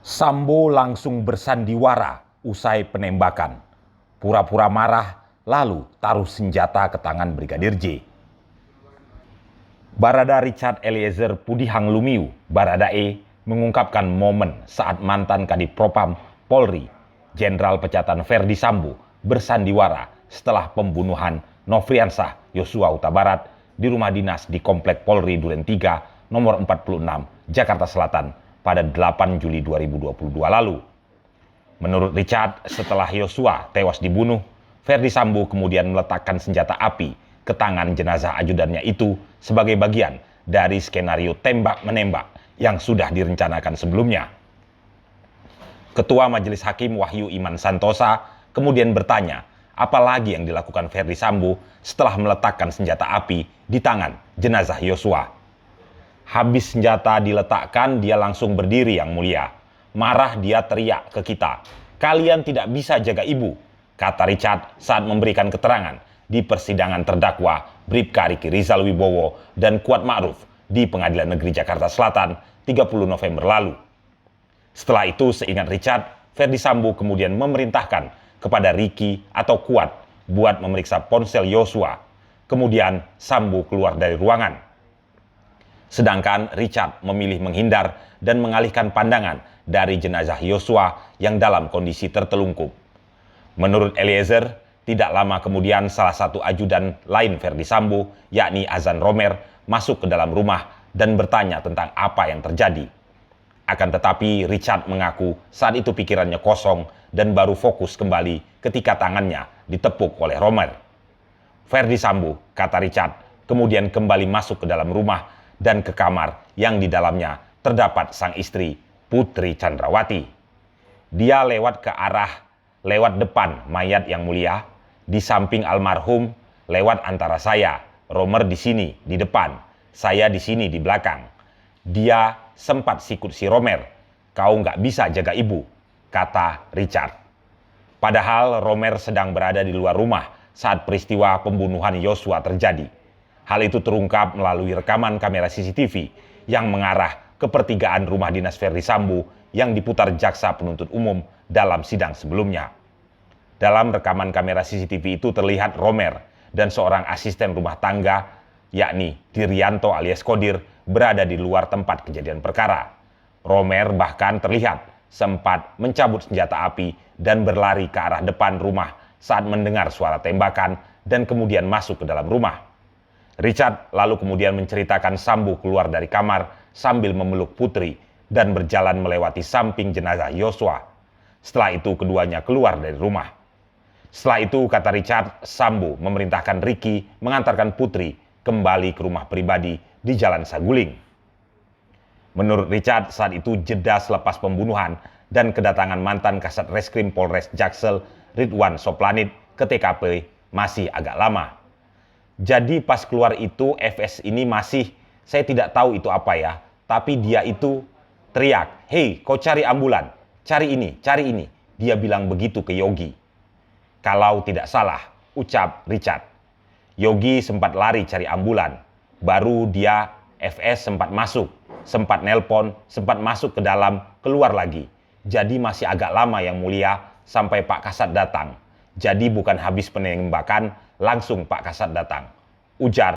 Sambo langsung bersandiwara usai penembakan. Pura-pura marah, lalu taruh senjata ke tangan Brigadir J. Barada Richard Eliezer Pudihang Lumiu, Baradae, mengungkapkan momen saat mantan Kadif Propam Polri, Jenderal Pecatan Ferdi Sambo, bersandiwara setelah pembunuhan Nofriansah Yosua Huta Barat di rumah dinas di Komplek Polri Duren 3, nomor 46, Jakarta Selatan, pada 8 Juli 2022 lalu. Menurut Richard, setelah Yosua tewas dibunuh, Ferdi Sambo kemudian meletakkan senjata api ke tangan jenazah ajudannya itu sebagai bagian dari skenario tembak-menembak yang sudah direncanakan sebelumnya. Ketua Majelis Hakim Wahyu Iman Santosa kemudian bertanya, apa lagi yang dilakukan Ferdi Sambo setelah meletakkan senjata api di tangan jenazah Yosua? Habis senjata diletakkan, dia langsung berdiri, Yang Mulia. Marah dia teriak ke kita, "Kalian tidak bisa jaga ibu," kata Richard saat memberikan keterangan di persidangan terdakwa Bribka Riki Rizal Wibowo dan Kuat Ma'ruf di Pengadilan Negeri Jakarta Selatan 30 November lalu. Setelah itu, seingat Richard, Ferdi Sambo kemudian memerintahkan kepada Riki atau Kuat buat memeriksa ponsel Yosua. Kemudian Sambo keluar dari ruangan. Sedangkan Richard memilih menghindar dan mengalihkan pandangan dari jenazah Yosua yang dalam kondisi tertelungkup. Menurut Eliezer, tidak lama kemudian salah satu ajudan lain Ferdi Sambo, yakni Azan Romer, masuk ke dalam rumah dan bertanya tentang apa yang terjadi. Akan tetapi Richard mengaku saat itu pikirannya kosong dan baru fokus kembali ketika tangannya ditepuk oleh Romer. Ferdi Sambo, kata Richard, kemudian kembali masuk ke dalam rumah dan ke kamar yang di dalamnya terdapat sang istri, Putri Chandrawati. Dia lewat depan mayat, Yang Mulia, di samping almarhum, lewat antara saya, Romer di sini, di depan, saya di sini, di belakang. Dia sempat sikut si Romer, "Kau nggak bisa jaga ibu," kata Richard. Padahal Romer sedang berada di luar rumah saat peristiwa pembunuhan Yosua terjadi. Hal itu terungkap melalui rekaman kamera CCTV yang mengarah ke pertigaan rumah dinas Ferdi Sambo yang diputar jaksa penuntut umum dalam sidang sebelumnya. Dalam rekaman kamera CCTV itu terlihat Romer dan seorang asisten rumah tangga, yakni Dirianto alias Kodir, berada di luar tempat kejadian perkara. Romer bahkan terlihat sempat mencabut senjata api dan berlari ke arah depan rumah saat mendengar suara tembakan dan kemudian masuk ke dalam rumah. Richard lalu kemudian menceritakan Sambo keluar dari kamar sambil memeluk Putri dan berjalan melewati samping jenazah Yosua. Setelah itu keduanya keluar dari rumah. Setelah itu, kata Richard, Sambo memerintahkan Riki mengantarkan Putri kembali ke rumah pribadi di Jalan Saguling. Menurut Richard, saat itu jeda selepas pembunuhan dan kedatangan mantan Kasat Reskrim Polres Jaksel Ridwan Soplanit ke TKP masih agak lama. Jadi pas keluar itu FS ini masih, saya tidak tahu itu apa ya, tapi dia itu teriak, "Hei, kau cari ambulan, cari ini, cari ini." Dia bilang begitu ke Yogi. Kalau tidak salah, ucap Richard. Yogi sempat lari cari ambulan, baru dia FS sempat masuk, sempat nelpon, sempat masuk ke dalam, keluar lagi. Jadi masih agak lama, Yang Mulia, sampai Pak Kasat datang. Jadi bukan habis penembakan, langsung Pak Kasat datang, ujar